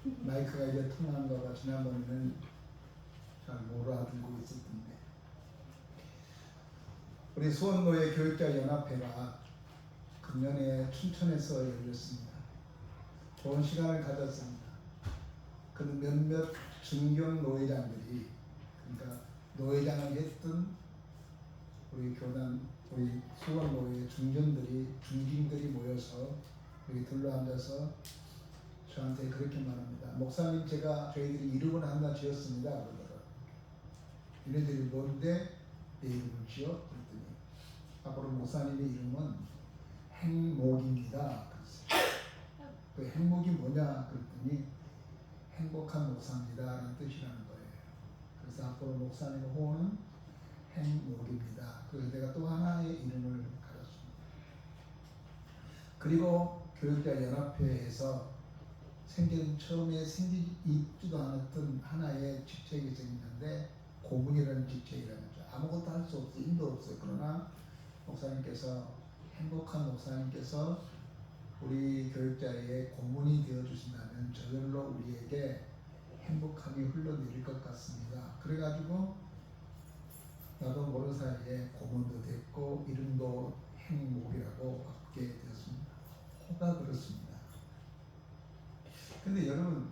마이크가 이제 통하는 거가 지난번에는 잘 못 알아들고 있었던데, 우리 수원노예 교육자 연합회가 금년에 춘천에서 열렸습니다. 좋은 시간을 가졌습니다. 그 몇몇 중견 노회장들이, 그러니까 노회장을 했던 우리 교단, 우리 수원노회 중진들이 모여서 여기 둘러앉아서 저한테 그렇게 말합니다. 목사님, 저희들이 이름을 하나 지었습니다. 그러더라고요. 얘네들이 뭔데 내 이름을 지어? 그랬더니 앞으로 목사님의 이름은 행목입니다. 그랬어요. 그 행목이 뭐냐? 그랬더니 행복한 목사입니다라는 뜻이라는 거예요. 그래서 앞으로 목사님의 호언은 행목입니다. 그래서 내가 또 하나의 이름을 가졌습니다. 그리고 교육자 연합회에서 처음에 생기지도 않았던 하나의 직책이 생겼는데, 고문이라는 직책이라는 거죠. 아무것도 할 수 없어요. 힘도 없어요. 그러나 목사님께서, 행복한 목사님께서 우리 교육자의 고문이 되어 주신다면 저절로 우리에게 행복함이 흘러내릴 것 같습니다. 그래가지고 나도 모르는 사이에 고문도 됐고 이름도 행복이라고 받게 되었습니다. 호가 그렇습니다. 근데 여러분,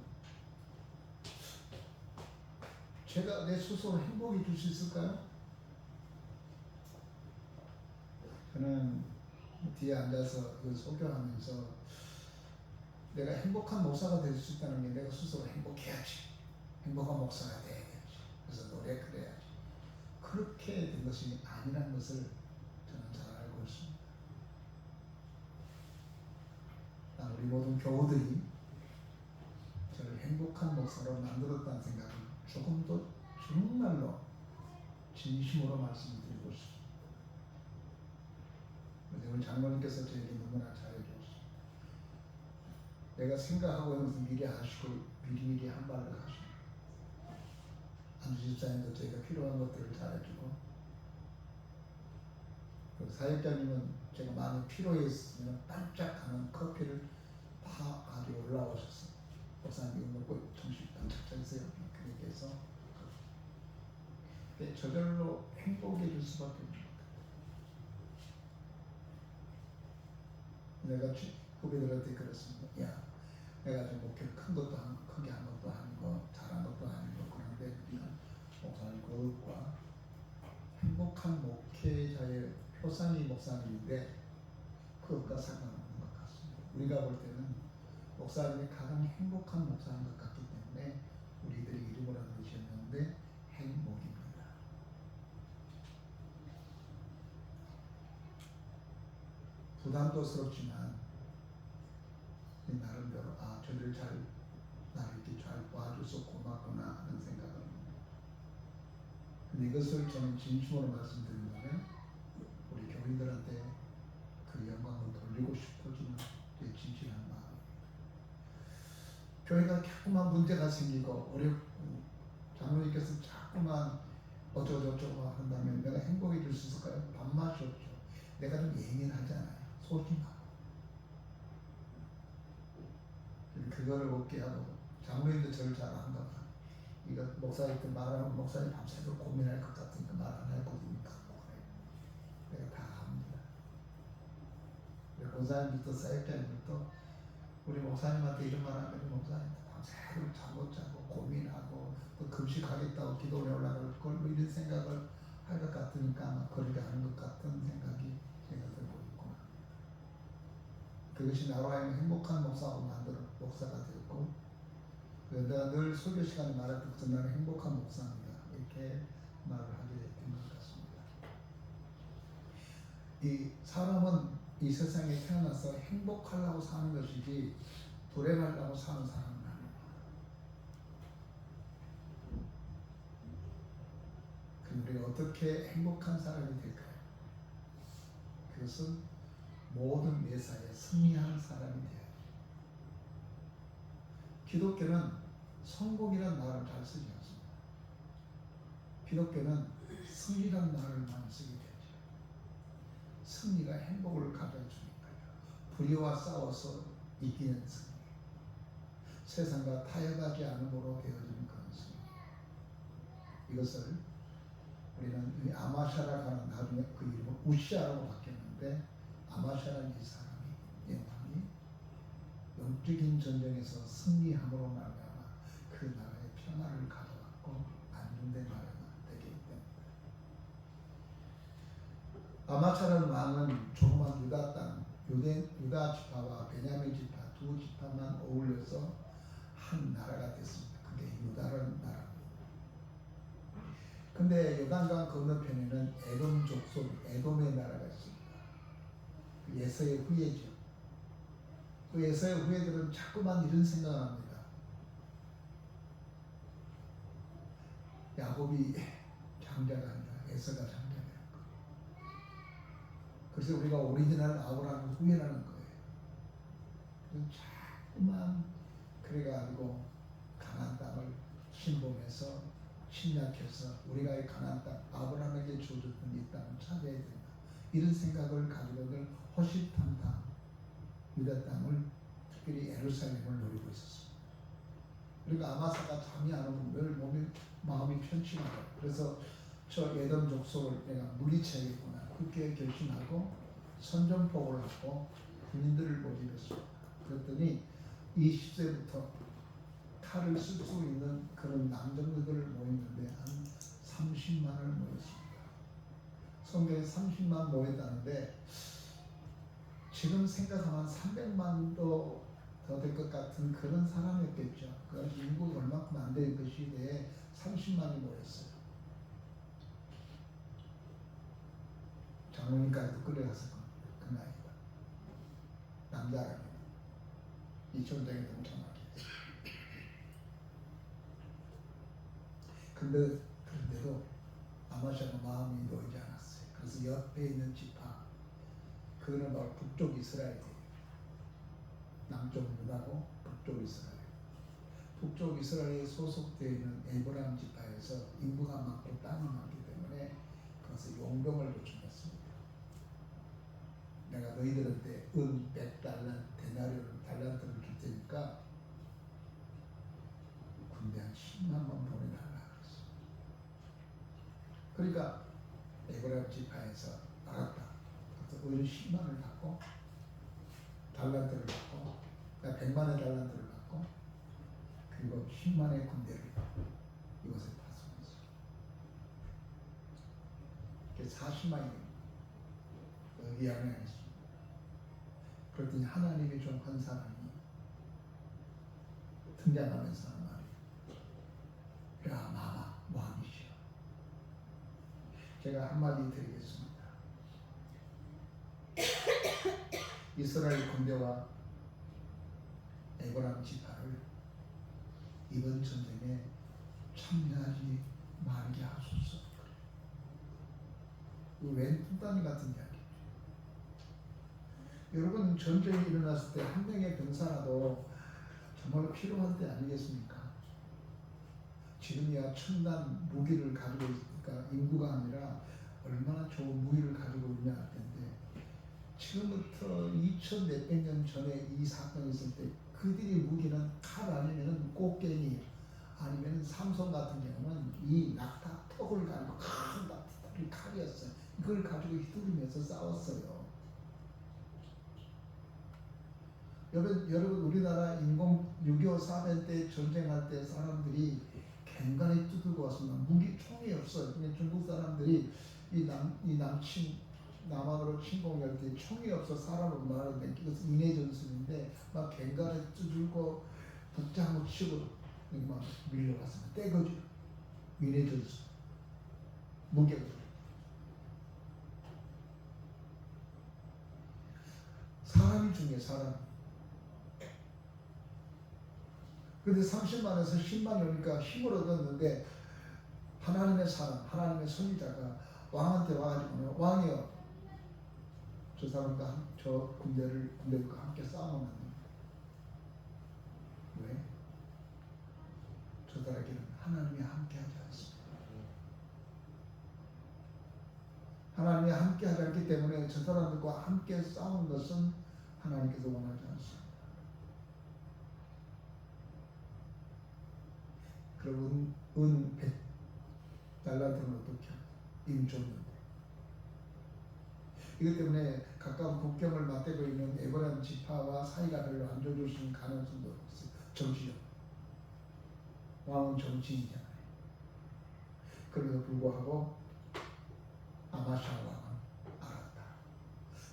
제가 내 스스로 행복이 줄 수 있을까요? 저는 뒤에 앉아서 이걸 소개하면서 내가 행복한 목사가 될 수 있다는 게 내가 스스로 행복해야지, 행복한 목사가 돼야지, 그래서 노력해야지, 그렇게 된 것이 아니라는 것을 저는 잘 알고 있습니다. 우리 모든 교우들이 저를 행복한 목사로 만들었다는 생각을 조금도 정말로 진심으로 말씀드리고 싶습니다. 오늘 장로님께서 저에게 너무나 잘해주셨습니다. 내가 생각하고 있는 것을 미리 아시고 미리미리 한 말을 하십니다. 안주 집사님도 저희가 필요한 것들을 잘해주고, 사역자님은 제가 마음이 필요했으면 반짝하는 커피를 다 가지고 올라오셨어요. 목사님 이거 먹고 정신 반짝 차리세요. 그렇게 해서 저절로 행복해질 수밖에 없는 것 같아요. 내가 후배들한테 그랬습니다. 야, 내가 좀 목표를 크게 한 것도 아니고 잘한 것도 아니고, 그런데 네가 목사님 그것과 행복한 목회자의 표상이 목사님인데 그것과 상관없는 것 같습니다. 우리가 볼 때는 목사님이 가장 행복한 목사인 것 같기 때문에 우리들이 이름을 얻으셨는데 행복입니다. 부담도 스럽지만 나름대로 저들 나를 이렇게 잘 봐줘서 고맙구나 하는 생각을 합니다. 근데 이것을 저는 진심으로 말씀드린다면 우리 교인들한테 그 영광을 돌리고 싶어지는 제 진실한 마음입니다. 교회가 자꾸만 문제가 생기고 장로님께서 자꾸만 어쩌고저쩌고 한다면 내가 행복해질 수 있을까요? 밥맛이 없죠. 내가 좀 예민하잖아요. 소심하고. 그거를 얻게 하고, 장로님도 저를 잘 안다. 이거 목사님 말하면 목사님 밤새도록 고민할 것 같으니까 말 안 할 거니까 내가 다 합니다. 권사님부터 사역자님부터 우리 목사님한테 이런 말 하면 목사님 밤새도록 잠 못 자고 고민하고 또 금식하겠다고 기도에 올라갈 걸 뭐 이런 생각을 할 것 같으니까 아마 그렇게 하는 것 같은 생각이 제가 들고 있구나. 그것이 나로 하여금 행복한 목사가 되었고, 내가 늘 설교 시간에 말했던 나는 행복한 목사입니다. 이렇게 말을 하게 된 것 같습니다. 이 사람은 이 세상에 태어나서 행복하려고 사는 것이지 불행하려고 사는 사람은 아닙니다. 그럼 우리가 어떻게 행복한 사람이 될까요? 그것은 모든 매사에 승리하는 사람이 돼야 돼요. 기독교는 성공이라는 말을 잘 쓰지 않습니다. 기독교는 승리라는 말을 많이 쓰게 되죠. 승리가 행복을 가져주니까요. 불의와 싸워서 이기는 승리. 세상과 타협하지 않음으로 되어지는 그런 승리. 이것을 우리는 이 아마샤라가 나중에 그 이름을 우시아라고 바뀌었는데, 아마샤라는 이 사람이, 이 왕이 영적인 전쟁에서 승리함으로 말미암아 그 나라의 평화를 가져왔고 안정된 나라가 되게 됩니다. 아마샤라는 왕은 조그만 유다 땅, 유다 지파와 베냐민 지파 두 지파만 어울려서 한 나라가 됐습니다. 그게 유다라는 나라입니다. 근데 요단강 건너편에는 에돔 족속, 에돔의 나라가 있습니다. 그 예서의 후예죠. 그 예서의 후예들은 자꾸만 이런 생각을 합니다. 야곱이 장자가 아니라 에서가 장자라는 거예요. 그래서 우리가 오리지널 아브라함을 후회하는 거예요. 자꾸만 그래가지고 가나안 땅을 침범해서 침략해서 우리가 이 가나안 땅 아브라함에게 주어졌던 이 땅을 차지해야 된다. 이런 생각을 가지고들 호시탐탐 유다 땅을 특별히 예루살렘을 노리고 있었습니다. 그러니까 아마사가 잠이 안 오면 늘 마음이 편치 않아요. 그래서 저 에돔 족속을 내가 물리쳐야겠구나 그렇게 결심하고 선전포고를 하고 군인들을 모집했습니다. 그랬더니 20세부터 칼을 쓸 수 있는 그런 남정들을 모였는데 한 30만을 모였습니다. 성경에 30만 모였다는데 지금 생각하면 300만도 더 될 것 같은 그런 사람이었겠죠. 그 인구가 얼마큼 안 될 그 시대에 30만이 모였어요. 장로님까지도 끌려갔을 겁니다. 그 나이가. 남자라면 이 전쟁에 동참하기. 그런데도 아마샤가 마음이 놓이지 않았어요. 그래서 옆에 있는 지파, 그거는 바로 북쪽 이스라엘이에요. 남쪽 유다고 북쪽 이스라엘. 북쪽 이스라엘에 소속되어 있는 에브라임 지파에서 인구가 많고 땅이 많기 때문에 그것을 용병을 요청했습니다. 내가 너희들한테 은 100달란, 달란트를 줄 테니까 군대 한 10만만 보내달라 그랬어요. 그러니까 에브라임 지파에서 알았다. 그래서 은 10만을 받고 달란트를 받고 100만의 달란트를 받고 그리고 10만의 군대를 이것에 파송했어요. 40만이 이야기했습니다. 그랬더니 하나님이 좀 한 사람이 등장하면서 하는 말이에요. 야 마마 왕이시여. 제가 한마디 드리겠습니다. 이스라엘 군대와 에브라임 지파를 이번 전쟁에 참여하지 말게 하소서. 웬 뚱딴이 같은 이야기죠. 여러분 전쟁이 일어났을 때 한 명의 병사라도 정말로 필요한 때 아니겠습니까? 지금이야 첨단 무기를 가지고 있으니까 인구가 아니라 얼마나 좋은 무기를 가지고 있냐 할 텐데 지금부터 2000 몇백 년 전에 이 사건이 있을 때 그들의 무기는 칼 아니면 꽃갱이 아니면 삼성 같은 경우는 이 낙타 턱을 가지고 큰 낙타의 칼이었어요. 이걸 가지고 휘두르면서 싸웠어요. 여러분 우리나라 인공 6.25 사변 때 전쟁할 때 사람들이 갱간에 두들고 왔습니다. 무기 총이 없어요. 그냥 중국 사람들이 남한으로 침공할 때 총이 없어 사람을 말하는데 이것은 인해 전술인데 막 갱간에 두들고 북장을 치고 막 밀려갔습니다. 떼거죠. 인해 전술. 무격. 사람이 중요해 사람. 근데 30만에서 10만이 오니까 힘을 얻었는데 하나님의 사람, 하나님의 선지자가 왕한테 와가지고 왕이여 저 사람과 저 군대들과 함께 싸우면 안 됩니다. 왜? 저들에게는 하나님이 함께하지 않습니다. 하나님이 함께하지 않기 때문에 저 사람들과 함께 싸우는 것은 하나님께서 원하지 않습니다. 그러면 은 100달란트는 어떻게 하냐? 이미 줬는데. 이것 때문에 가까운 국경을 맞대고 있는 에브라임 지파와 사이가 별로 안 좋을 수 있는 가능성도 있어요. 정치적. 왕은 정치인이잖아요. 그럼에도 불구하고 아마샤 왕은 알았다.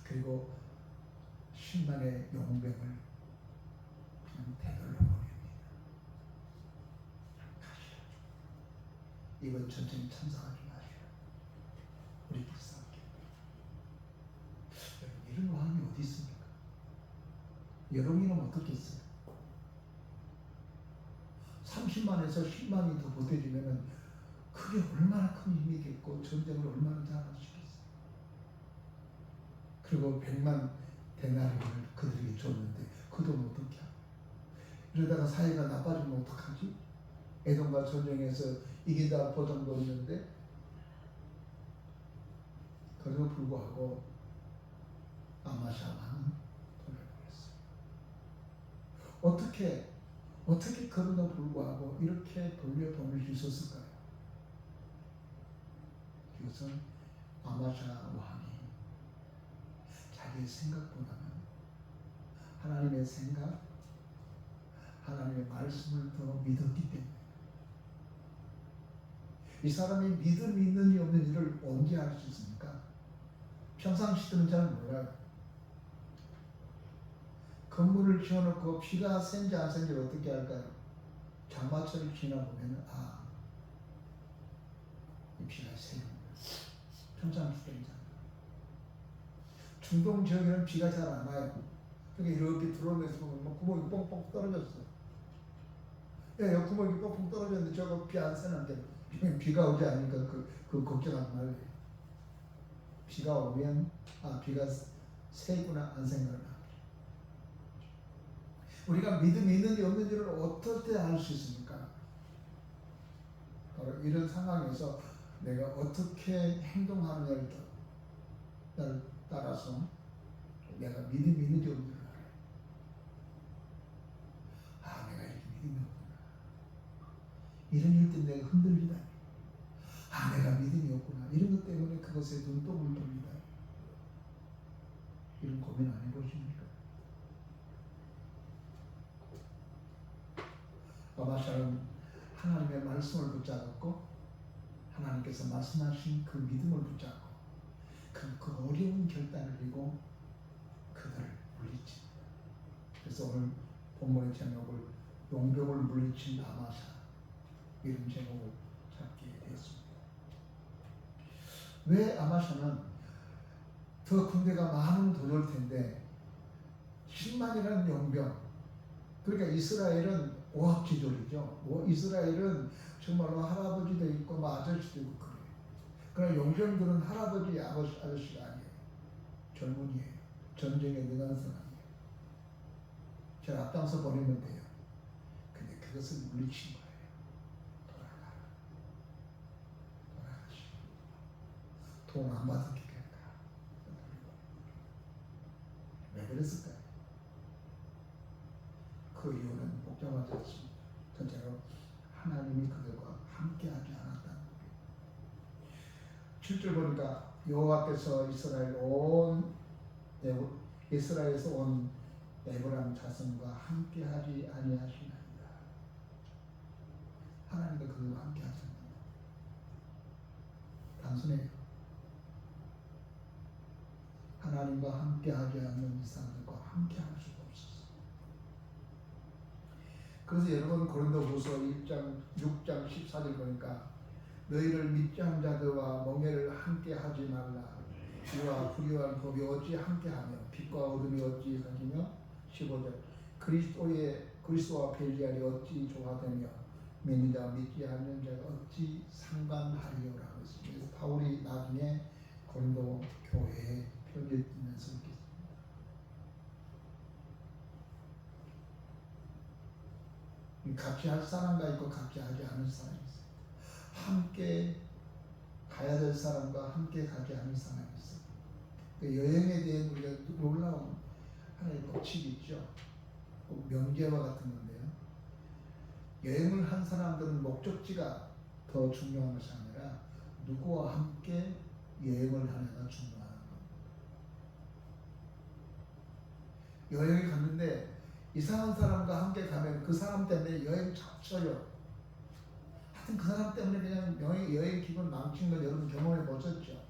그리고 10만의 용병을 그냥 대걸로 보냅니다. 가시라. 이번 전쟁에 참석하지 마시라. 우리끼리 싸울게. 이런 왕이 어디 있습니까? 여론이는 어떻겠어요? 30만에서 10만이 더 보태지면은 그게 얼마나 큰 힘이겠고 전쟁을 얼마나 잘할 수 있겠어요. 그리고 100만 데나리온을 그들에게 줬는데 그 돈 어떻게 하고? 이러다가 사이가 나빠지면 어떡하지? 에돔과 전쟁에서 이기다 보장도 없는데 그래도 불구하고 아마샤 왕은 돌려보냈어요. 어떻게 그럼에도 불구하고 이렇게 돌려보낼 수 있었을까요? 이것은 아마샤 왕이 자기의 생각보다는 하나님의 생각, 하나님의 말씀을 더 믿었기 때문에. 이 사람이 믿음이 있는지 없는지를 언제 알 수 있습니까? 평상시들은 잘 몰라요. 건물을 지어놓고 비가 샌지 안 샌지 어떻게 할까요? 장마철을 지나보면 이 비가 새는구나. 평상시들은 잘. 중동 지역에는 비가 잘 안 와요. 그러니까 이렇게 들어오면서 보면 구멍이 뻥뻥 떨어졌어. 야, 구멍이 뻥뻥 떨어졌는데 저거 비 안 새는데 비가 오지 않으니까 그 걱정하지 말래. 비가 오면 비가 새구나 안 새구나. 우리가 믿음이 있는지 없는지를 어떻게 알 수 있습니까? 바로 이런 상황에서 내가 어떻게 행동하느냐를 따라서 내가 믿음이 있는지 없는지를 알아요. 내가 이렇게 믿음이 없구나. 이런 일 때문에 내가 흔들리다니. 내가 믿음이 없구나. 이런 것 때문에 그것에 눈독을 돌리다. 이런 고민 안 해보십니까? 아마샤는 하나님의 말씀을 붙잡았고 하나님께서 말씀하신 그 믿음을 붙잡고 그 어려운 결단을 이고 그들을 물리칩니다. 그래서 오늘 본문의 제목을 용병을 물리친 아마샤 이런 제목을 잡게 되었습니다. 왜 아마샤는 더 군대가 많으면 더 좋을 텐데 10만이라는 용병, 그러니까 이스라엘은 오합지졸이죠. 이스라엘은 정말로 할아버지도 있고 아저씨도 있고 그래요. 그러나 용병들은 할아버지, 아저씨가 아니에요. 젊은이에요. 전쟁에 능한 사람이에요. 저 앞장서 버리면 돼요. 근데 그것을 물리친 거예요. 돌아가시고 돈 안 받을게 된다. 왜 그랬을까요? 그 이유는 복잡하지 않습니다. 첫째로 하나님이 그들과 함께하지 않았다는 거예요. 7절 보니까 여호와께서 이스라엘에서 온 에브라임 자손과 함께하지 아니하시나이다. 하나님과 그들과 함께하지 않는다. 단순해요. 하나님과 함께하지 않는 이 사람들과 함께할 수가 없었어요. 그래서 여러분 고린도후서 1장 6장 14절 보니까 너희를 믿지 않은 자들과 멍에를 함께하지 말라. 이와 불의한 법이 어찌 함께하며 빛과 어둠이 어찌 사귀며 15절 그리스도와 벨리알이 어찌 조화되며 믿는 자와 믿지 않는 자가 어찌 상관하리요라고 했습니다. 그래서 바울이 나중에 고린도 교회에 편지를 쓰면서 이렇게 같이 할 사람과 있고 같이 하지 않을 사람이 있어요. 함께 가야 될 사람과 함께 가지 않을 사람이 있어요. 그 여행에 대한 우리가 놀라운 하나의 법칙이 있죠. 명제와 같은 건데요. 여행을 한 사람들은 목적지가 더 중요한 것이 아니라 누구와 함께 여행을 하느냐가 중요한 겁니다. 여행을 갔는데 이상한 사람과 함께 가면 그 사람 때문에 여행 잡쳐요. 하여튼 그 사람 때문에 그냥 여행 기분 망친 걸 여러분 경험해 보셨죠?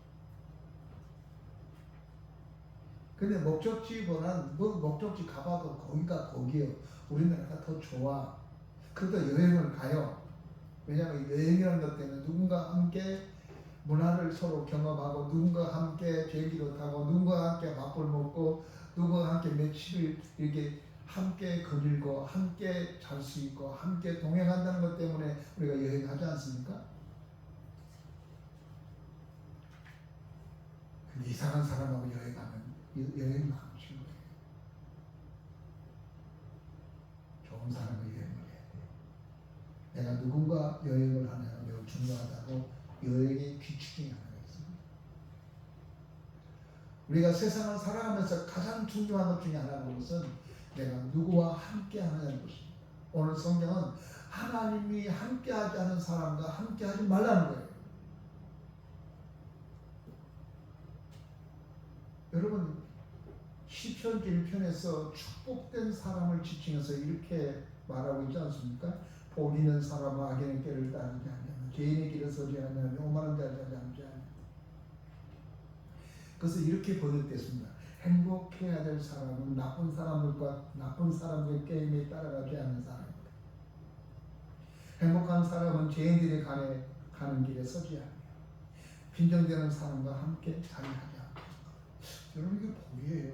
근데 목적지보다는 뭐 목적지 가봐도 거기가 거기요. 우리나라가 더 좋아. 그래도 여행을 가요. 왜냐하면 여행이라는 것 때문에 누군가 함께 문화를 서로 경험하고 누군가 함께 비행기로 타고 누군가 함께 밥을 먹고 누군가 함께 며칠을 이렇게 함께 거닐고 함께 잘 수 있고 함께 동행한다는 것 때문에 우리가 여행하지 않습니까? 근데 이상한 사람하고 여행하면 여행이 망친 거예요. 좋은 사람과 여행을 해야 돼요. 내가 누군가 여행을 하냐가 매우 중요하다고 여행의 규칙 중에 하나가 있습니다. 우리가 세상을 살아가면서 가장 중요한 것 중에 하나는 것은 내가 누구와 함께 하느냐는 것입니다. 오늘 성경은 하나님이 함께하지 않은 사람과 함께하지 말라는 거예요. 여러분 시편 1편에서 축복된 사람을 지칭해서 이렇게 말하고 있지 않습니까? 복 있는 사람은 악인의 길을 따르지 아니하며 죄인의 길을 서지 아니하며 오만한 자를 따르지 아니하며. 그래서 이렇게 번역됐습니다. 행복해야 될 사람은 나쁜 사람들의 게임에 따라가지 않는 사람입니다. 행복한 사람은 죄인들이 가는 길에 서지 아니하며 빈정되는 사람과 함께 자리하지 않고. 여러분 이게 복이에요.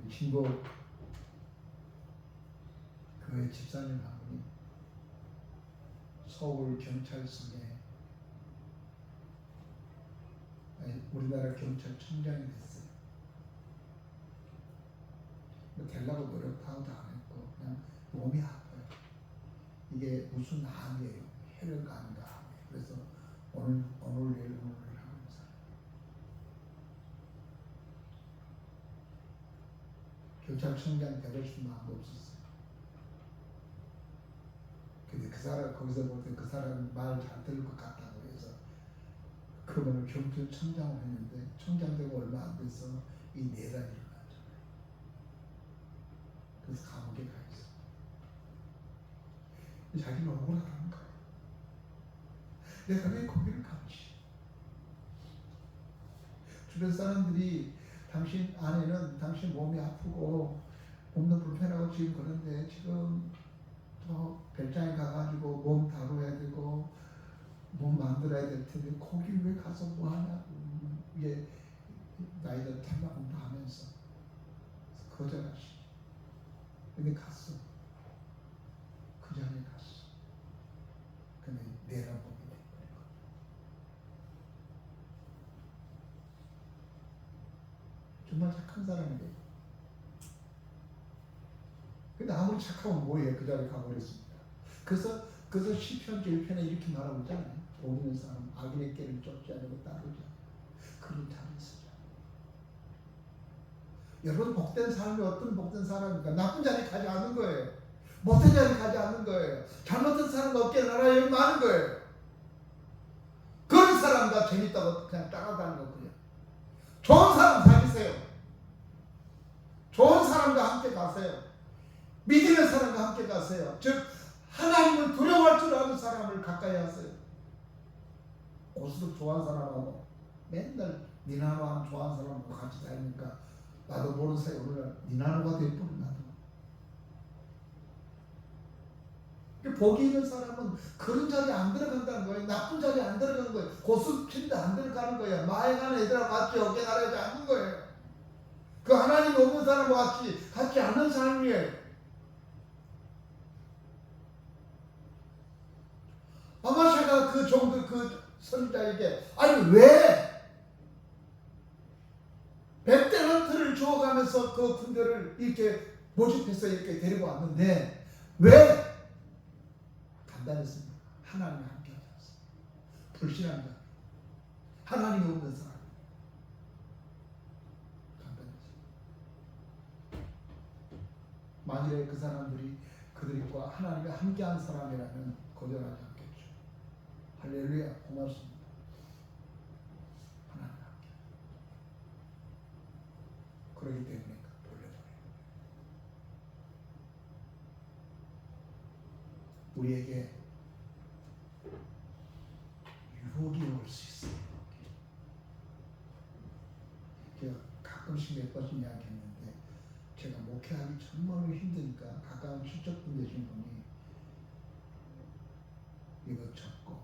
우리 신고 교회 집사님 한 분이 서울 경찰청에 우리나라 경찰청장이 됐어요. 되려고 노력하고도 안 했고 그냥 몸이 아파요. 이게 무슨 암이에요. 혈액암인가 암이에요. 그래서 오늘 내일 하면서 경찰청장 되고 싶은 마음도 없었어요. 근데 그 사람 거기서 볼 때 그 사람은 말 잘 들을 것 같다고 해서 그러면 경찰청장을 했는데 청장 되고 얼마 안 돼서 이 내란이 일어났잖아요. 그래서 감옥에 가 있어. 자기는 억울하다는 거예요. 내가 왜 거기를 갔지? 주변 사람들이 당신 아내는 당신 몸이 아프고 몸도 불편하고 지금 그런데 지금 또 별장에 가가지고 몸 다뤄야 되고 몸 만들어야 될 텐데 거기 왜 가서 뭐 하냐고. 이게 나이들 탈락공부 하면서 거절하시. 근데 갔어. 그 자리에 갔어. 근데 내란 보게 된 거예요. 정말 착한 사람이래요. 근데 아무리 착하면 뭐예요? 그 자리에 가버렸습니다. 그래서 시편 1편에 이렇게 말하고 있잖아요. 복 있는 사람 악인의 길을 쫓지 않고 따르지 않고 그런 자리에 있으자. 여러분 복된 삶이 어떤 복된 사람입니까? 나쁜 자리에 가지 않는 거예요. 못된 자리에 가지 않는 거예요. 잘못된 사람과 어깨 나라에 여기 많은 거예요. 그런 사람과 재밌다고 그냥 따라다니는 거예요. 좋은 사람 사귀세요. 좋은 사람과 함께 가세요. 믿는 사람과 함께 가세요. 즉 하나님을 두려워할 줄 아는 사람을 가까이 하세요. 고스톱 좋아하는 사람하고 맨날 니나노 좋아하는 사람하고 같이 다니니까 나도 모르는 사이에 오늘 니나노가 돼버린 나도. 복이 있는 사람은 그런 자리에 안 들어간다는 거예요. 나쁜 자리에 안 들어가는 거예요. 고스톱 치는데 안 들어가는 거예요. 마행하는 애들하고 같이 어깨 나르지 않는 거예요. 그 하나님 없는 사람과 같이 않는 삶이에요. 아마샤가 그 정도 그 선지자에게 아니 왜 100달란트를 주어가면서 그 군대를 이렇게 모집해서 이렇게 데리고 왔는데 왜 간단했습니다. 하나님이 함께 하지 않습니다. 불신한 자, 하나님이 없는 사람. 만일에 그 사람들이 그들과 하나님과 함께한 사람이라면 거절하지 않겠죠. 할렐루야, 고맙습니다. 하나님과 함께. 그렇기 때문에 돌려보내요. 우리에게 유혹이 올 수 있어요. 제가 가끔씩 몇 번씩 이야기했는데, 제가 목회하기 정말로 힘드니까 가까운 친척분 되신 분이 이거 적고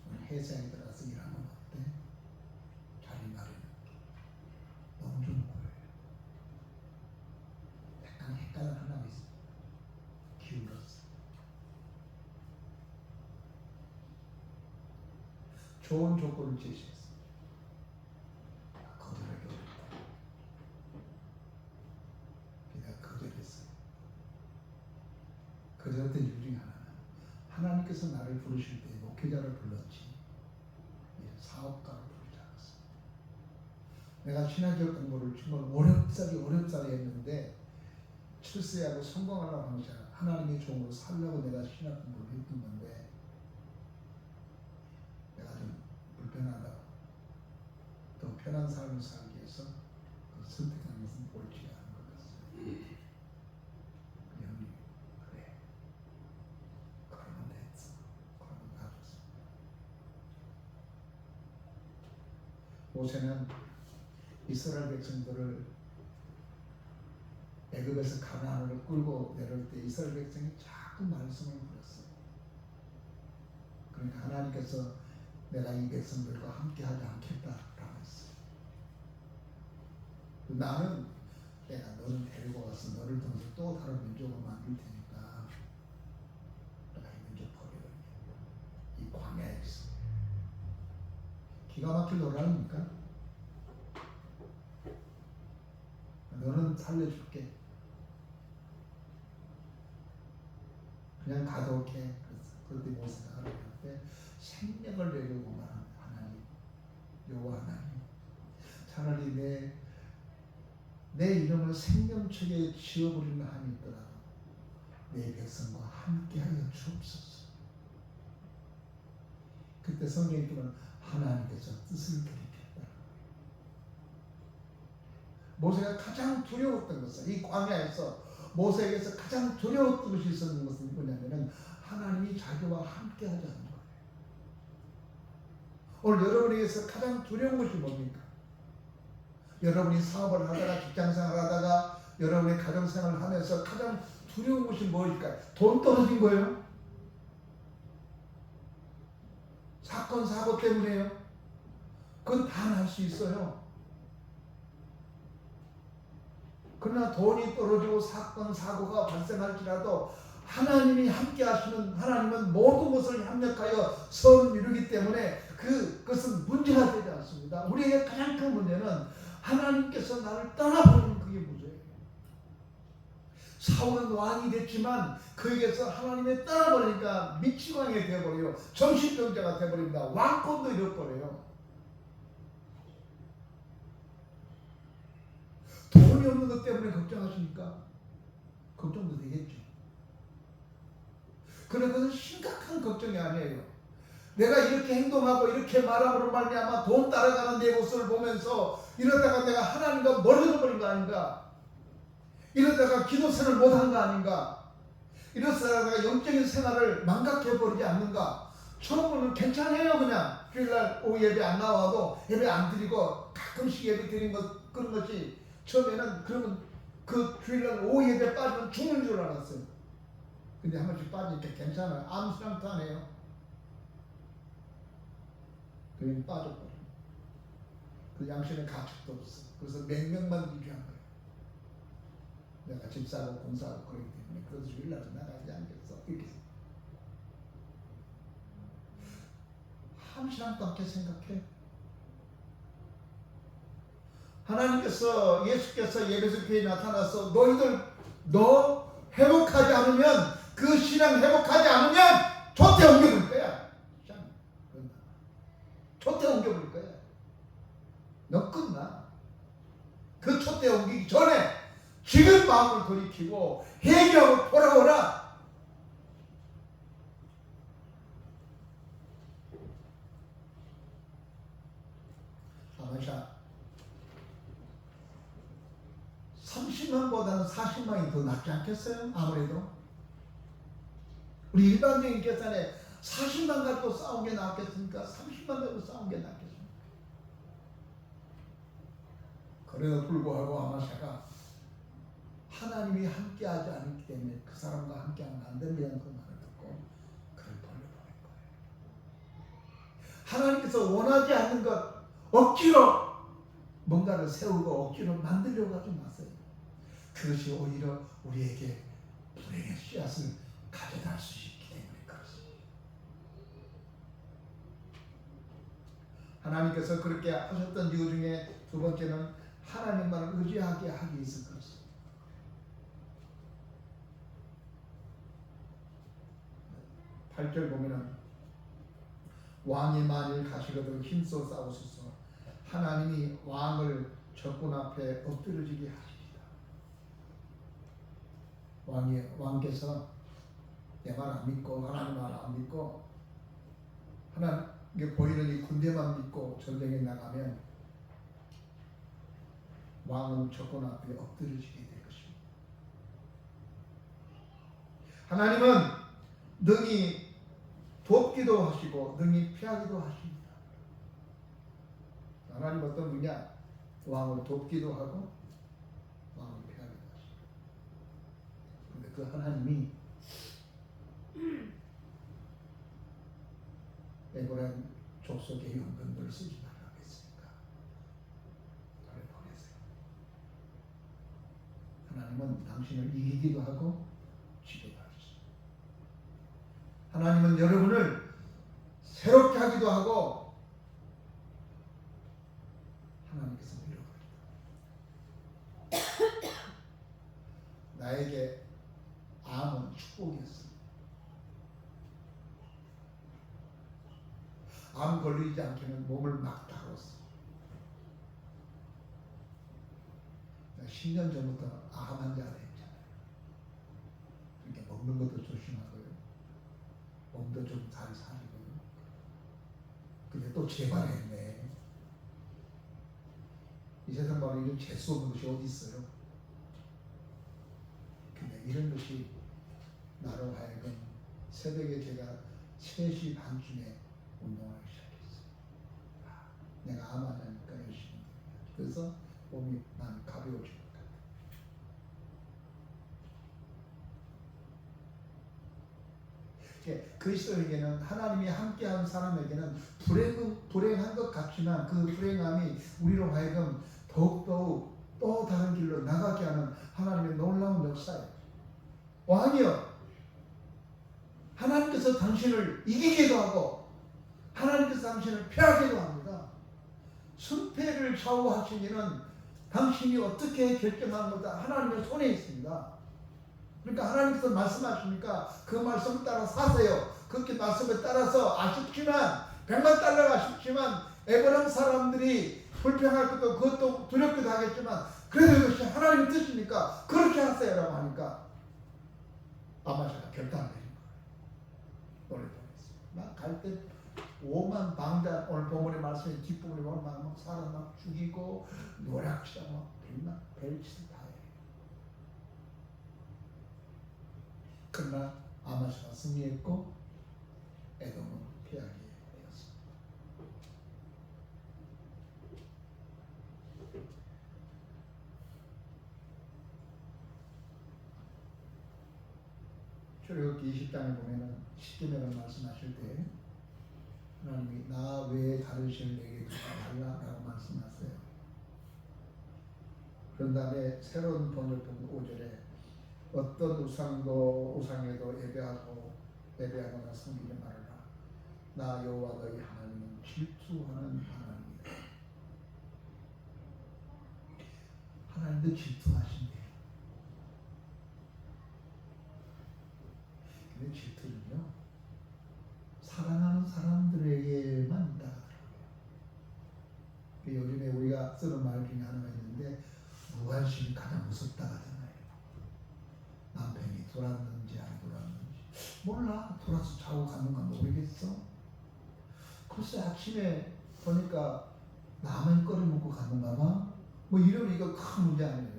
오늘 회사에 들어가서 일하면 어때? 자리 마련해. 너무 좋은 거예요. 약간 헷갈려 하나 있어요. 기울었어. 좋은 조건을 제시했어요. 거절하기 어렵다. 내가 거절했어요. 거절했던 이유 중에 하나는 하나님께서 나를 부르실 때 목회자를 불렀지 사업가를 부르지 않았어요. 내가 신학교 공부를 정말 어렵사리 했는데 출세하고 성공하려고 하는 자 하나님의 종으로 살려고 내가 신학 공부를 했던 건데, 내가 좀 불편하다고 더 편한 삶을 살기 위해서 그 선택한 것은 옳지 않은 것 같습니다. 형님, 그래, 그러면 됐어. 그러면 놔줬어. 모세는 이스라엘 백성들을 애굽에서 가나안으로 끌고 내려올 때 이스라엘 백성이 자꾸 말씀을 물었어요. 그러니까 하나님께서 내가 이 백성들과 함께하지 않겠다라고 했어요. 나는 내가 너를 데리고 와서 너를 통해서 또 다른 민족을 만들 테니까 내가 이 민족 버리라. 이 광야에 있어. 기가 막힐 노래 아닙니까? 너는 살려줄게. 그냥 가도록 해. 그런데 모세가 하나님한테 생명을 내려고 말하는 하나님, 여호와 하나님, 차라리 내 이름을 생명책에 지어버리는 한이 있더라도 내 백성과 함께하여 주옵소서. 그때 성경에 보면 하나님께서 뜻을 돌이켰다. 모세가 가장 두려웠던 것은, 이 광야에서 모세에게서 가장 두려웠던 것이 있었는 것은 뭐냐면은 하나님이 자기와 함께하지 않는 거예요. 오늘 여러분에게서 가장 두려운 것이 뭡니까? 여러분이 사업을 하다가 직장생활을 하다가 여러분의 가정생활을 하면서 가장 두려운 것이 무엇일까요? 돈 떨어진 거예요? 사건 사고 때문에요? 그건 다 날 수 있어요. 그러나 돈이 떨어지고 사건 사고가 발생할지라도 하나님이 함께 하시는 하나님은 모든 것을 협력하여 선을 이루기 때문에 그것은 문제가 되지 않습니다. 우리에게 가장 큰 문제는 하나님께서 나를 떠나버리는 그게 문제예요. 사울은 왕이 됐지만 그에게서 하나님이 떠나버리니까 미치광이 되어버려요. 정신병자가 되어버립니다. 왕권도 잃어버려요. 돈이 없는 것 때문에 걱정하십니까? 걱정도 되겠죠. 그런데 그것은 심각한 걱정이 아니에요. 내가 이렇게 행동하고 이렇게 말함으로 말미암아 돈 따라가는 내 모습을 보면서 이러다가 내가 하나님과 멀어져 버린 거 아닌가? 이러다가 기도생을 못한 거 아닌가? 이러다가 영적인 생활을 망각해 버리지 않는가? 처음에는 괜찮아요. 그냥 주일날 오후 예배 안 나와도 예배 안 드리고 가끔씩 예배 드리는 것 그런 거지. 처음에는 그러면 그 주일날 오후 예배 빠지면 죽는 줄 알았어요. 근데 한 번씩 빠지니까 괜찮아요. 아무 생각도 안 해요. 그냥 빠져버려요. 그 양심의 가책도 없어. 그래서 맹명만 유지한 거예요. 내가 집 사고 공사하고 그러기 때문에 그래서 주일날은 나가지 않겠어. 이렇게 한시간밖에 생각해. 하나님께서 예수께서 예배소 교회에 나타나서 너 회복하지 않으면 그 신앙 회복하지 않으면 조태 옮겨볼 거야. 조태 옮겨볼 거야. 너 끝나. 그 조태 옮기기 전에 지금 마음을 돌이키고 회개하고 돌아오라. 아마샤 30만보다는 40만이 더 낫지 않겠어요? 아무래도 우리 일반적인 계산에 40만 가지고 싸운 게 낫겠습니까? 30만 가지고 싸운 게 낫겠습니까? 그래도 불구하고 아마샤가 하나님이 함께하지 않기 때문에 그 사람과 함께하면 안 된다는 그 말을 듣고 그를 돌려보낸 거예요. 하나님께서 원하지 않는 것 억지로 뭔가를 세우고 억지로 만들려고 하지 마세요. 그것이 오히려 우리에게 불행의 씨앗을 가져다 수 있기 때문에 그렇습니다. 하나님께서 그렇게 하셨던 이유 중에 두 번째는 하나님만을 의지하게 하기 위해서 그렇습니다. 8절 보면은 왕이 만일 가시거든 힘써 싸우소서. 하나님이 왕을 적군 앞에 엎드려지게 하십니다. 왕께서 내 말 안 믿고 하나님 말 안 믿고 하나님께 보이는 이 군대만 믿고 전쟁에 나가면 왕은 적군 앞에 엎드려지게 될 것입니다. 하나님은 능히 돕기도 하시고 능히 피하기도 하십니다. 하나님 어떤 분이냐? 왕을 돕기도 하고 왕을 피하기도 하십니다. 그런데 그 하나님이 에브라임 족속의 연금들을 쓰지 말라고 했으니까 저를 보내세요. 하나님은 당신을 이기기도 하고 지기도 하십니다. 하나님은 여러분을 새롭게 하기도 하고 하나님께서 밀어버립니다. 나에게 암은 축복이었습니다. 암 걸리지 않게는 몸을 막 다뤘어. 10년 전부터 암 환자가 됐잖아요. 그러니까 먹는 것도 조심하고요. 몸도 좀 잘 살리고요. 근데 또 재발했네. 이 세상 말로 이런 재수 없는 것이 어디 있어요? 근데 이런 것이 나로 하여금 새벽에 제가 3시 반쯤에 운동하기 시작했어요. 내가 암 환자니까 열심히 운동해야지. 그래서 몸이 많이 가벼워진 것 같아요. 그리스도에게는 하나님이 함께한 사람에게는 불행한 것 같지만 그 불행함이 우리로 하여금 더욱더욱 또 다른 길로 나가게 하는 하나님의 놀라운 역사예요. 왕이여, 하나님께서 당신을 이기기도 하고 하나님께서 당신을 피하기도 합니다. 승패를 좌우하신 이는 당신이 어떻게 결정하는가 하나님의 손에 있습니다. 그러니까 하나님께서 말씀하시니까 그 말씀을 따라 사세요. 그렇게 말씀을 따라서 아쉽지만 100만 달러가 아쉽지만 에브라임 사람들이 불평할 것도 그것도 두렵기도 하겠지만 그래도 이것이 하나님의 뜻이니까 그렇게 하세요라고 하니까 아마샤가 결단을 내린 거예요. 노래 보냈어요. 막 갈 때 5만 방자, 오늘 본문의 말씀에 뒷부분에 보면 막 사람 막 죽이고 노략시하고 막 별짓을 다 해요. 그러나 아마샤가 승리했고 에돔은 피하게 되었습니다. 출애굽기 20장에 보면은 십계명을 말씀하실 때 하나님이 나 외에 다른 신을 내게 두지 말라라고 말씀하세요. 그런 다음에 새로운 번역본 5절에 어떤 우상에도 예배하거나 섬기지 말아라. 나 여호와 너희 하나님은 질투하는 하나님이다. 하나님도 질투하신대요. 근데 질투는요, 사랑하는 사람들에게만 있다가 더라고요. 요즘에 우리가 쓰는 말 중에 하나가 있는데 무관심이 가장 무섭다 하잖아요. 남편이 돌았는지 안 돌았는지 몰라. 돌아서 자고 갔는가 모르겠어. 글쎄 아침에 보니까 라면 끓여 먹고 갔는가 봐. 뭐 이러면 이거 큰 문제 아니에요.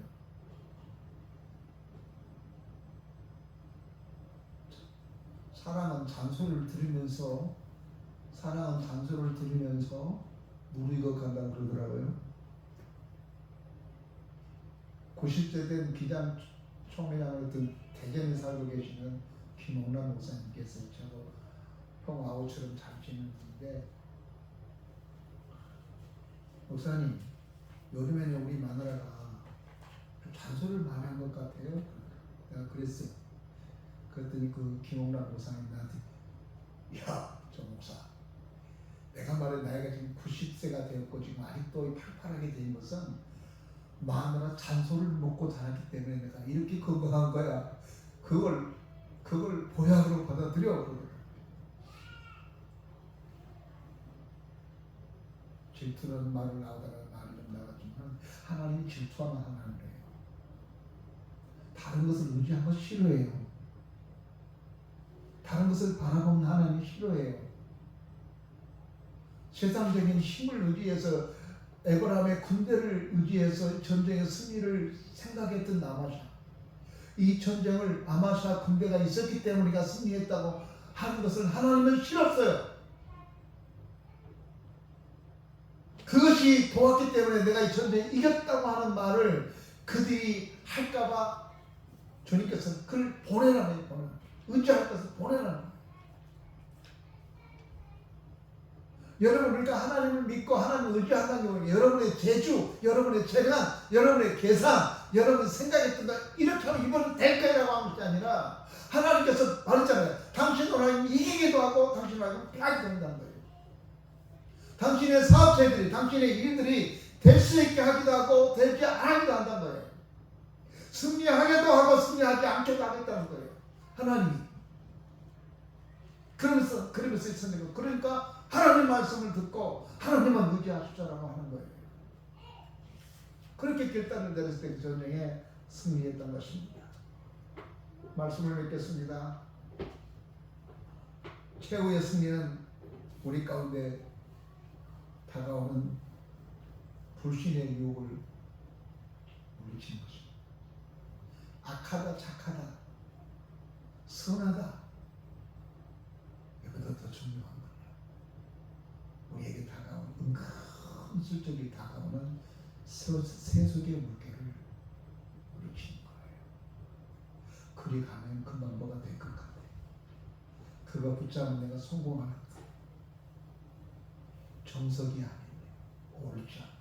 사랑은 잔소리를 들으면서 무르익어 간다고 그러더라고요. 90세 된 기장총회장을 대전에 살고 계시는 김홍란 목사님께서 저도 형아우처럼 잘 지내는데, 목사님 요즘에는 우리 마누라가 좀 잔소리를 많이 한 것 같아요. 내가 그랬어요. 그랬더니 그 김홍란 목사님 나한테, 야 저 목사, 내가 말해 나이가 지금 90세가 되었고 지금 아직도 팔팔하게 된 것은 마누라 잔소리를 먹고 자랐기 때문에 내가 이렇게 건강한 거야. 그걸 보약으로 받아들여. 질투라는 말을 나오다가 말이 좀 나갔지만 하나님이 질투하는 하나님이에요. 다른 것을 의지하는 거 싫어해요. 다른 것을 바라보는 하나님이 싫어해요. 세상적인 힘을 의지해서 에브라함의 군대를 의지해서 전쟁의 승리를 생각했던 아마샤, 이 전쟁을 아마샤 군대가 있었기 때문에 우리가 승리했다고 하는 것을 하나님은 싫었어요. 그것이 도왔기 때문에 내가 이 전쟁에 이겼다고 하는 말을 그들이 할까봐 주님께서 그를 보내라면 의지할 것을 보내라는. 여러분, 그러니까 하나님을 믿고 하나님을 의지한다는 경우는 여러분의 재주, 여러분의 재간, 여러분의 계산, 여러분이 생각했던 거 이렇게 하면 이번은 될 거라고 하는 것이 아니라 하나님께서 말했잖아요. 당신으로 하여금 이기기도 하고 당신으로 하여금 빼앗게 된다는 거예요. 당신의 사업체들이, 당신의 일들이 될 수 있게 하기도 하고 되지 않기도 한다는 거예요. 승리하게도 하고 승리하지 않게도 하겠다는 거예요. 하나님이. 그러면서 선생님, 그러니까 하나님 말씀을 듣고 하나님만 의지하십시오라고 하는 거예요. 그렇게 결단을 내렸을 때 그 전쟁에 승리했던 것입니다. 말씀을 맺겠습니다. 최후의 승리는 우리 가운데 다가오는 불신의 유혹을 물리치는 것입니다. 악하다, 착하다, 선하다, 이보다 더 중요한 거예요. 우리에게 다가오는 은근슬쩍이 다가오는 세속의 물결을 물리치는 거예요. 그리 가면 금방 뭐가 될 것 같아요. 그거 붙잡으면 내가 성공하는 것. 정석이 아니에요. 옳지 않아요.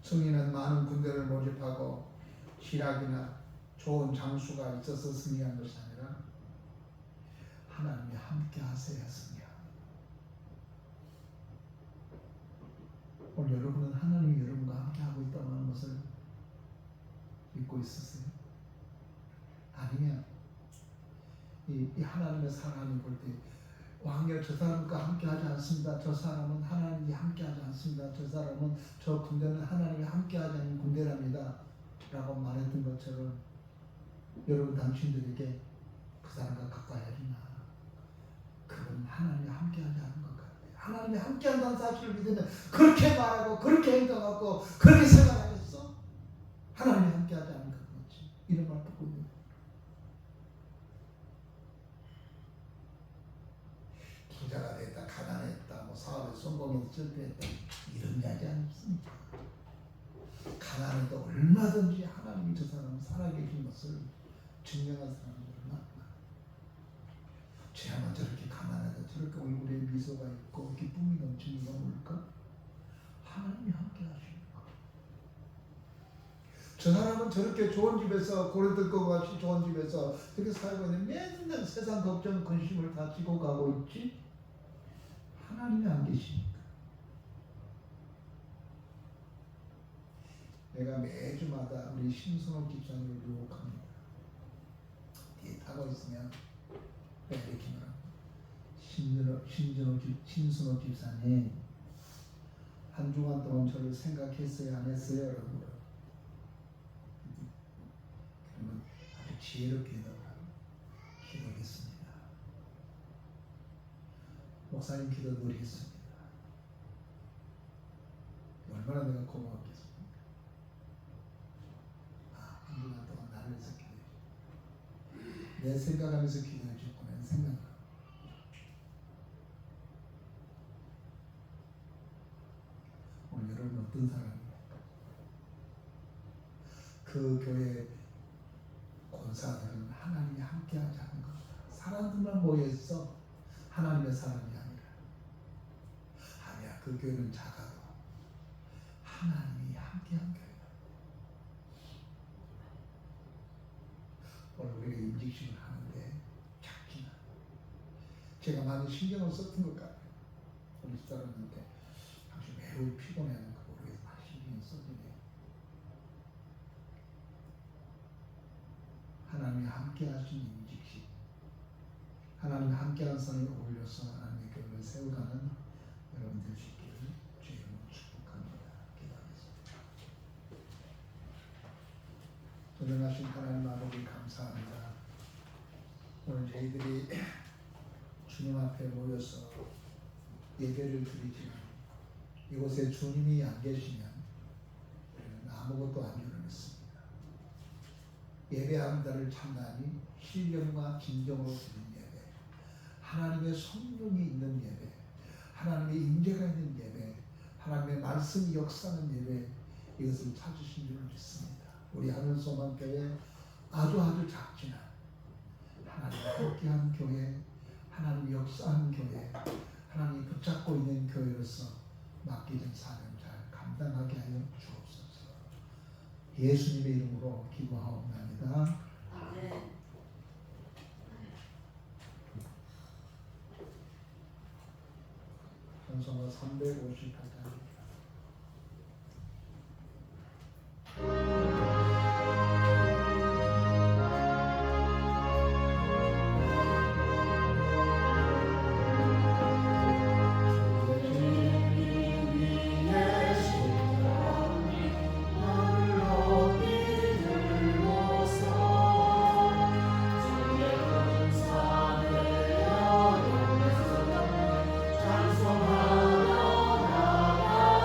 승리는 많은 군대를 모집하고 희락이나 좋은 장수가 있어서 승리한 것이 아니라 하나님이 함께 하셔야 승리합니다. 오늘 여러분은 하나님이 여러분과 함께 하고 있다고 하는 것을 믿고 있으세요? 아니면 이 하나님의 사랑을 볼 때 왕여 저 사람과 함께 하지 않습니다. 저 사람은 하나님이 함께 하지 않습니다. 저 사람은 저 군대는 하나님이 함께 하지 않는 군대랍니다 라고 말했던 것처럼 여러분 당신들에게 그 사람과 가까이 하지마. 그건 하나님이 함께 하지 않는 것 같아요. 하나님이 함께 한다는 사실을 믿으면 그렇게 말하고 그렇게 행동하고 그렇게 생각하겠어? 하나님이 함께 하지 않는 것 같지. 이런 말 듣고 있는 거예요. 부자가 됐다, 가난했다, 뭐 사업에 성공해서 실패했다, 이런 이야기 않습니까? 가난해도 얼마든지 하나님이 저 사람을 살아계신 것을 증명한 사람들은 많아. 쟤야만 저렇게 가난하다, 저렇게 얼굴에 미소가 있고 기쁨이 넘치는 건 뭘까? 하나님이 함께 하시는 거. 저 사람은 저렇게 좋은 집에서 고래들 것 같이 좋은 집에서 저렇게 살고 있는데 맨날 세상 걱정 근심을 다 지고 가고 있지? 하나님이 안 계시니까. 내가 매주마다 우리 신순옥 집사님을 유혹합니다. 뒤에 타고 있으면 내가 이렇게 말합니다. 신순옥 집사님, 한 주간 동안 저를 생각했어요, 안 했어요? 라고 물어요. 그러면 아주 지혜롭게 기도했습니다. 목사님 기도 늘 했습니다. 얼마나 내가 고마웠겠습니까? 한 주간 동안 나를 위해서 기도해. 내 생각하면서 기도해 줬구나 생각을. 오늘 여러분 어떤 사람입니까? 그 교회 권사들은 하나님이 함께하지 않는 겁니다. 사람들만 모여있어 하나님의 사람이 아니라. 아니야, 그 교회는 작아도 하나님이 함께한 교회다. 오늘 우리가 임직식을 하는데 작지만 제가 많이 신경을 썼던 것 같아요. 우리 집사람한테 당신 매우 피곤해하는 거 모르겠어. 많이 신경을 썼는데 하나님이 함께하신 임직식, 하나님이 함께한 사람을 올려서 하나님의 교회를 세워가는 여러분 되시기를 주의 이름으로 축복합니다. 기도하겠습니다. 전능하신 하나님 아버지 감사합니다. 오늘 저희들이 주님 앞에 모여서 예배를 드리지만 이곳에 주님이 안 계시면 우리는 아무것도 안 줄을 믿습니다. 예배하는 자를 참나니 신령과 진정으로 드리는 예배, 하나님의 성령이 있는 예배, 하나님의 임재가 있는 예배, 하나님의 말씀이 역사하는 예배, 이것을 찾으신 줄 믿습니다. 우리 하늘소망교회 아주 작지만 하나님 함께한 교회, 하나님 역사하는 교회, 하나님 붙잡고 있는 교회로서 맡기는 사명 잘 감당하게 하여 주옵소서. 예수님의 이름으로 기도하옵나이다. 아멘. 찬송가 358장. 찬송하며 나아가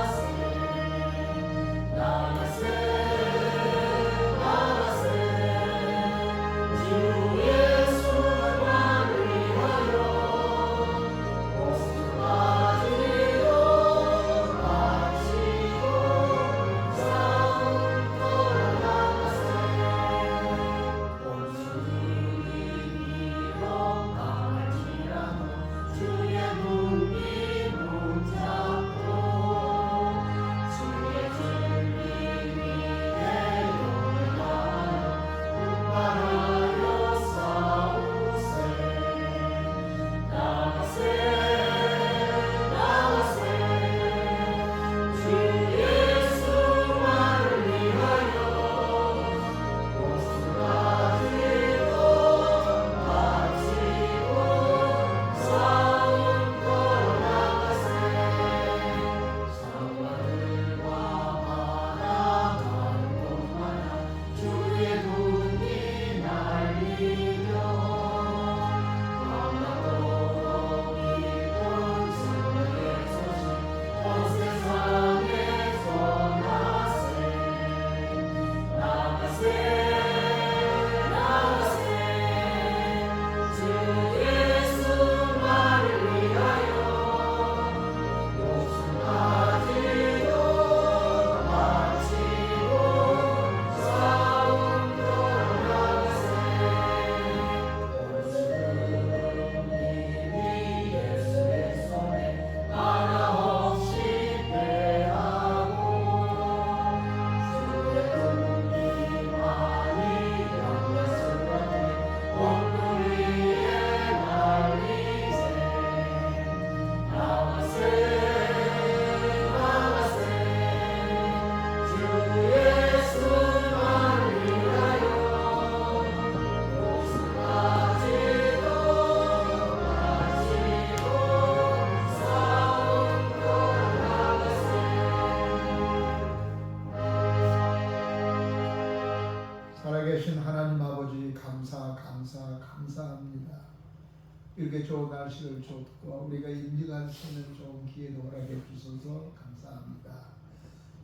이렇게 좋은 날씨를 줬고 우리가 임직할 수 있는 좋은 기회도 허락해 주셔서 감사합니다.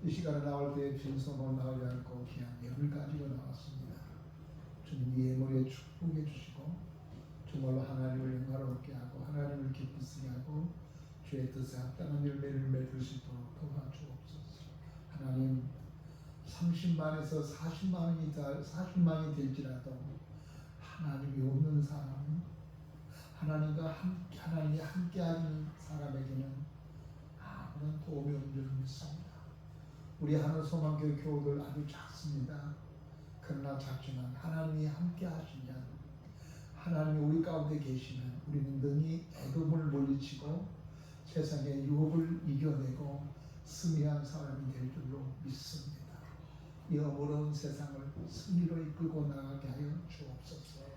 이 시간에 나올 때 빈손으로 나오지 않고 귀한 예물 가지고 나왔습니다. 주님 이 예물에 축복해 주시고 정말로 하나님을 영화롭게 하고 하나님을 기쁘시게 하고 주의 뜻에 합당한 열매를 맺을 수 있도록 도와주옵소서. 하나님 30만에서 40만이 될지라도 하나님이 없는 사람, 하나님이 함께하는 사람에게는 아무런 도움이 없는 줄 믿습니다. 우리 하늘소망교회 교우들 아주 작습니다. 그러나 작지만 하나님이 함께하시면, 하나님이 우리 가운데 계시면 우리는 능히 애굽을 물리치고 세상의 유혹을 이겨내고 승리한 사람이 될 줄로 믿습니다. 이 어려운 세상을 승리로 이끌고 나가게 하여 주옵소서.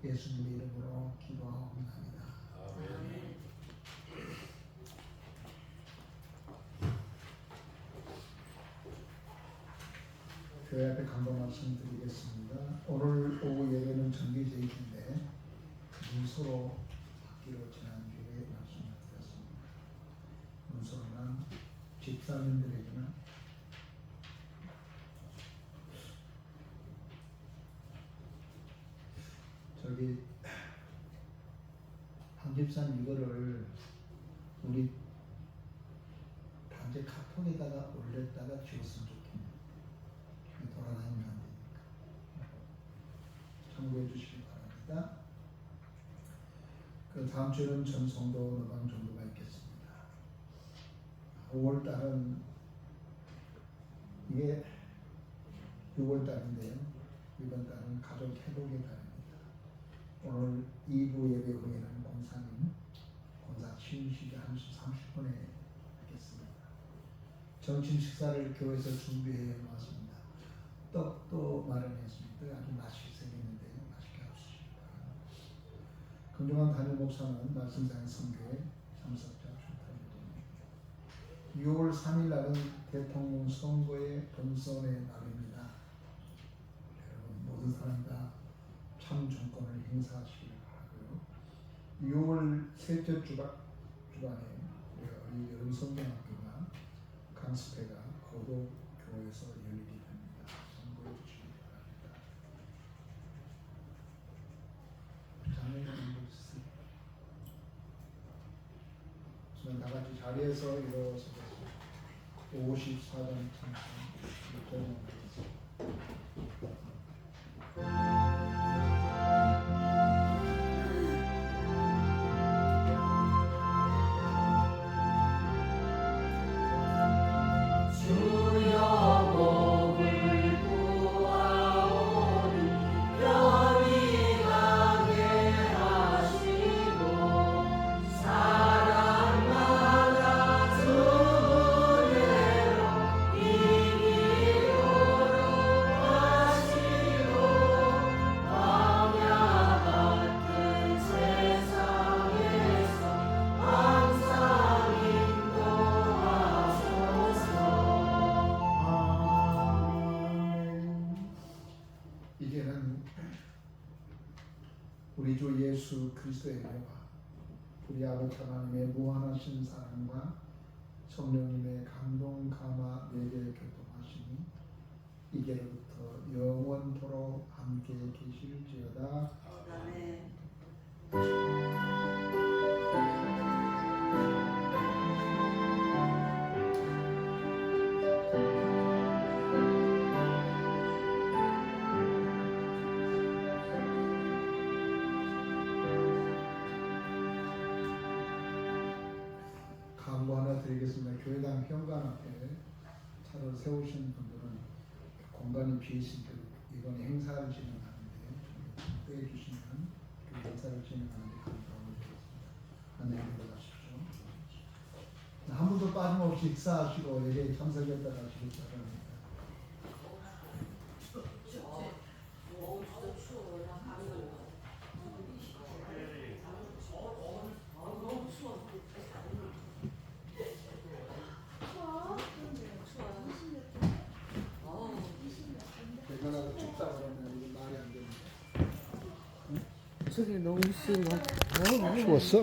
예수님의 이름으로 기도하옵나이다. 아멘. 교회 앞에 간곡 말씀드리겠습니다. 오늘 오후 예배는 정기제일인데 문서로 받기로 지난주에 말씀을 드렸습니다. 문서로는 집사님들에게는 저기 한 집사님 이거를 우리 단체 카톡에다가 올렸다가 지웠으면 좋겠네요. 돌아다니면 안 되니까 참고해 주시기 바랍니다. 그 다음 주에는 전성도 노방 전도가 있겠습니다. 5월달은 이게 6월달인데요. 이번 달은 가족 회복의 달입니다. 오늘 2부 예배 후에는 공사님 공사 취임식이 1시 30분에 하겠습니다. 점심 식사를 교회에서 준비해 놓았습니다. 떡도 마련했습니다. 아주 맛이 생겼는데 맛있게 하시기 바랍니다. 금종환 담임 목사는 말씀상 선교회 참석자 축하드립니다. 6월 3일 날은 대통령 선거의 본선의 날입니다. 여러분 모든 사람 다 참 정권을 행사하시길 바라고요. 6월 셋째 주간에 우리 여름 성경학교가 강습회가 고도교에서 열리게 됩니다. 참고해 주시기 바랍니다. 자매님 해주세요. 저는 다 같이 자리에서 일어서겠습니다. 54장 참석 목전하겠습니다. 우리 주 예수 그리스도의 은혜와 우리 아버지 하나님의 무한하신 사랑과 성령님의 감동 감화 내게 교통하시니 이제로부터 영원토록 함께 계실지어다. 아멘. 드리겠습니다. 교회당 현관 앞에 차를 세우신 분들은 공간이 비으신 그 이번에 행사를 진행하는데 떼해 주시면 그 행사를 진행하는데 감사함을 드리겠습니다. 안녕히 들어가십시오. 한 분도 빠짐없이 식사하시고 예배에 참석했다 가시기 바랍니다. 대전하고 춥다 그러면 이거 말이 안 됩니다. 응? 저게 너무 심하. 추웠어?